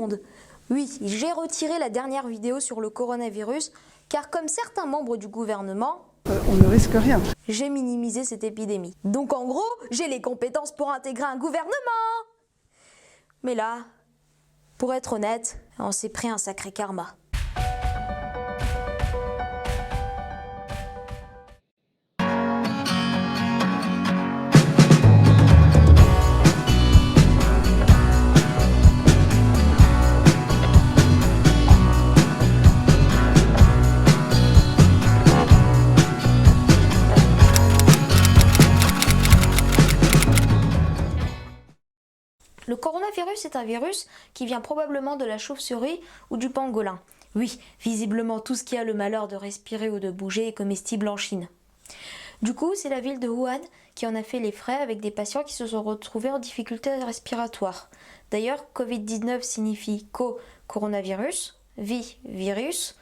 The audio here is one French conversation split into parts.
monde. Oui, j'ai retiré la dernière vidéo sur le coronavirus, car comme certains membres du gouvernement, on ne risque rien. J'ai minimisé cette épidémie. Donc en gros, j'ai les compétences pour intégrer un gouvernement. Mais là, pour être honnête, on s'est pris un sacré karma. Le coronavirus est un virus qui vient probablement de la chauve-souris ou du pangolin. Oui, visiblement tout ce qui a le malheur de respirer ou de bouger est comestible en Chine. Du coup, c'est la ville de Wuhan qui en a fait les frais avec des patients qui se sont retrouvés en difficulté respiratoire. D'ailleurs, Covid-19 signifie coronavirus, virus,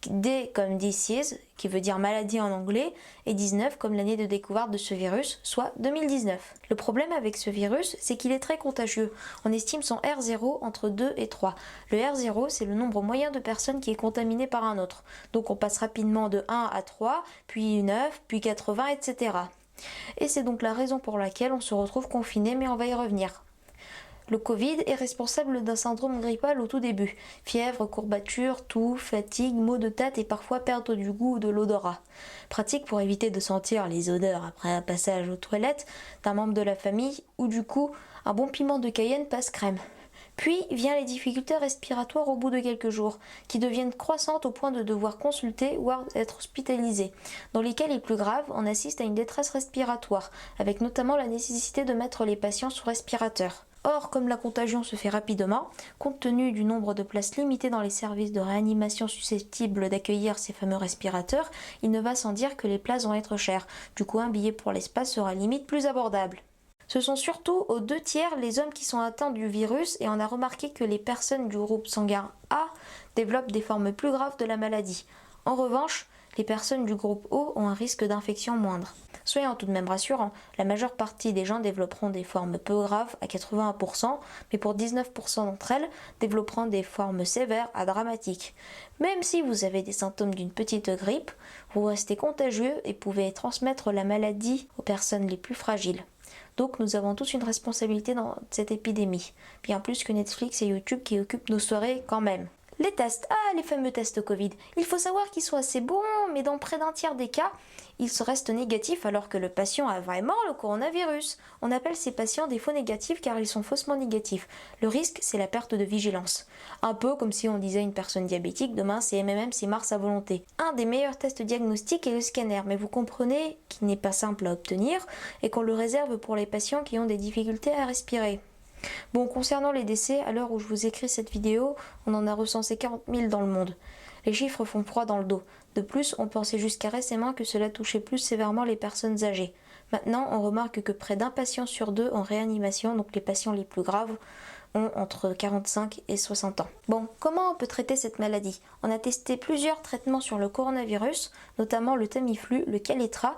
D comme disease, qui veut dire maladie en anglais, et 19 comme l'année de découverte de ce virus, soit 2019. Le problème avec ce virus, c'est qu'il est très contagieux. On estime son R0 entre 2 et 3. Le R0, c'est le nombre moyen de personnes qui est contaminé par un autre. Donc on passe rapidement de 1 à 3, puis 9, puis 80, etc. Et c'est donc la raison pour laquelle on se retrouve confiné, mais on va y revenir. Le Covid est responsable d'un syndrome grippal au tout début. Fièvre, courbature, toux, fatigue, maux de tête et parfois perte du goût ou de l'odorat. Pratique pour éviter de sentir les odeurs après un passage aux toilettes d'un membre de la famille ou du coup un bon piment de Cayenne passe crème. Puis viennent les difficultés respiratoires au bout de quelques jours, qui deviennent croissantes au point de devoir consulter ou être hospitalisé. Dans les cas les plus graves, on assiste à une détresse respiratoire, avec notamment la nécessité de mettre les patients sous respirateur. Or, comme la contagion se fait rapidement, compte tenu du nombre de places limitées dans les services de réanimation susceptibles d'accueillir ces fameux respirateurs, il ne va sans dire que les places vont être chères. Du coup, un billet pour l'espace sera limite plus abordable. Ce sont surtout aux 2/3 les hommes qui sont atteints du virus et on a remarqué que les personnes du groupe sanguin A développent des formes plus graves de la maladie. En revanche, les personnes du groupe O ont un risque d'infection moindre. Soyons tout de même rassurants, la majeure partie des gens développeront des formes peu graves à 81%, mais pour 19% d'entre elles, développeront des formes sévères à dramatiques. Même si vous avez des symptômes d'une petite grippe, vous restez contagieux et pouvez transmettre la maladie aux personnes les plus fragiles. Donc nous avons tous une responsabilité dans cette épidémie, bien plus que Netflix et YouTube qui occupent nos soirées quand même. Les tests, les fameux tests Covid. Il faut savoir qu'ils sont assez bons, mais dans près d'un tiers des cas, ils restent négatifs alors que le patient a vraiment le coronavirus. On appelle ces patients des faux négatifs car ils sont faussement négatifs. Le risque, c'est la perte de vigilance. Un peu comme si on disait à une personne diabétique, demain c'est MMM, c'est Mars à volonté. Un des meilleurs tests diagnostiques est le scanner, mais vous comprenez qu'il n'est pas simple à obtenir et qu'on le réserve pour les patients qui ont des difficultés à respirer. Bon, concernant les décès, à l'heure où je vous écris cette vidéo, on en a recensé 40 000 dans le monde. Les chiffres font froid dans le dos. De plus, on pensait jusqu'à récemment que cela touchait plus sévèrement les personnes âgées. Maintenant, on remarque que près d'un patient sur deux en réanimation, donc les patients les plus graves, ont entre 45 et 60 ans. Bon, comment on peut traiter cette maladie? On a testé plusieurs traitements sur le coronavirus, notamment le Tamiflu, le Kaletra,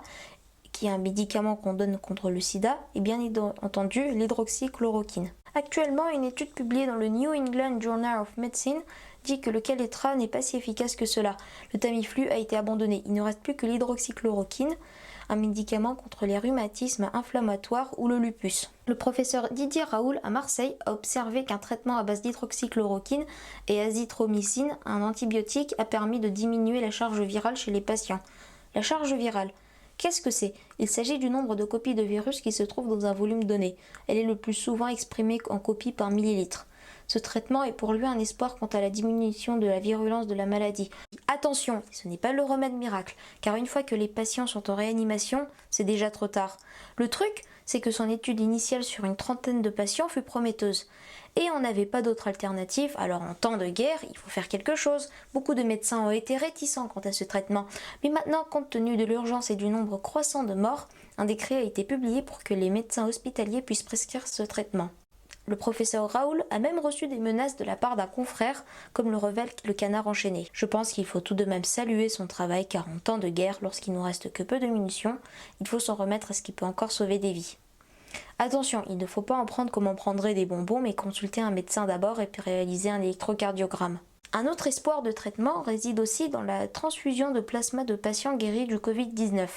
qui est un médicament qu'on donne contre le sida, et bien entendu l'hydroxychloroquine. Actuellement, une étude publiée dans le New England Journal of Medicine dit que le Kaletra n'est pas si efficace que cela. Le Tamiflu a été abandonné. Il ne reste plus que l'hydroxychloroquine, un médicament contre les rhumatismes inflammatoires ou le lupus. Le professeur Didier Raoul à Marseille a observé qu'un traitement à base d'hydroxychloroquine et azithromycine, un antibiotique, a permis de diminuer la charge virale chez les patients. La charge virale, qu'est-ce que c'est? Il s'agit du nombre de copies de virus qui se trouvent dans un volume donné. Elle est le plus souvent exprimée en copies par millilitre. Ce traitement est pour lui un espoir quant à la diminution de la virulence de la maladie. Attention, ce n'est pas le remède miracle, car une fois que les patients sont en réanimation, c'est déjà trop tard. Le truc, c'est que son étude initiale sur une trentaine de patients fut prometteuse. Et on n'avait pas d'autre alternative, alors en temps de guerre, il faut faire quelque chose. Beaucoup de médecins ont été réticents quant à ce traitement. Mais maintenant, compte tenu de l'urgence et du nombre croissant de morts, un décret a été publié pour que les médecins hospitaliers puissent prescrire ce traitement. Le professeur Raoul a même reçu des menaces de la part d'un confrère, comme le révèle le Canard enchaîné. Je pense qu'il faut tout de même saluer son travail, car en temps de guerre, lorsqu'il nous reste que peu de munitions, il faut s'en remettre à ce qui peut encore sauver des vies. Attention, il ne faut pas en prendre comme on prendrait des bonbons, mais consulter un médecin d'abord et puis réaliser un électrocardiogramme. Un autre espoir de traitement réside aussi dans la transfusion de plasma de patients guéris du Covid-19.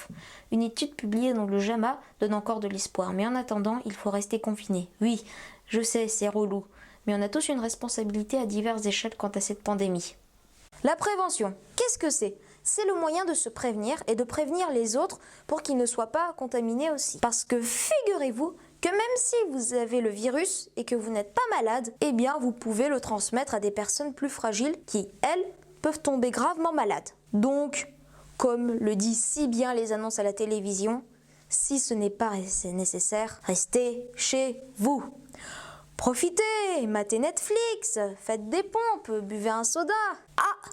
Une étude publiée dans le JAMA donne encore de l'espoir, mais en attendant, il faut rester confiné. Oui, je sais, c'est relou, mais on a tous une responsabilité à diverses échelles quant à cette pandémie. La prévention, qu'est-ce que c'est ? C'est le moyen de se prévenir et de prévenir les autres pour qu'ils ne soient pas contaminés aussi. Parce que figurez-vous que même si vous avez le virus et que vous n'êtes pas malade, eh bien vous pouvez le transmettre à des personnes plus fragiles qui, elles, peuvent tomber gravement malades. Donc, comme le disent si bien les annonces à la télévision, si ce n'est pas nécessaire, restez chez vous. Profitez, matez Netflix, faites des pompes, buvez un soda. Ah!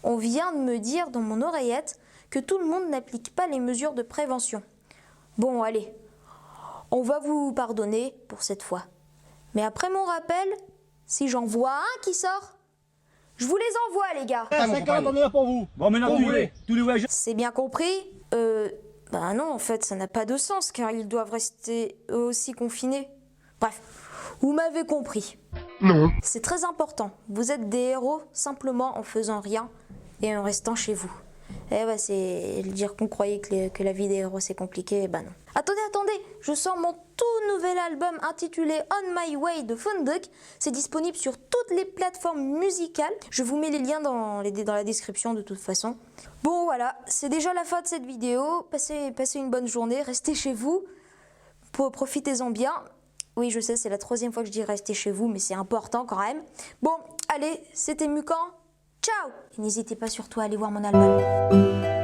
On vient de me dire dans mon oreillette que tout le monde n'applique pas les mesures de prévention. Bon, allez, on va vous pardonner pour cette fois. Mais après mon rappel, si j'en vois un qui sort, je vous les envoie, les gars. 50, on est là pour vous. Bon, maintenant, tous les voyageurs. C'est bien compris? Ben non, en fait, ça n'a pas de sens, car ils doivent rester eux aussi confinés. Bref, vous m'avez compris. Non. C'est très important. Vous êtes des héros simplement en faisant rien et en restant chez vous. Eh ben, c'est dire qu'on croyait que la vie des héros c'est compliqué, ben non. Attendez, je sors mon tout nouvel album intitulé On My Way de Funduck. C'est disponible sur toutes les plateformes musicales. Je vous mets les liens dans la description de toute façon. Bon voilà, c'est déjà la fin de cette vidéo. Passez une bonne journée, restez chez vous. Profitez-en bien. Oui, je sais, c'est la 3e fois que je dis restez chez vous, mais c'est important quand même. Bon, allez, c'était Mucan. Ciao! Et n'hésitez pas surtout à aller voir mon album.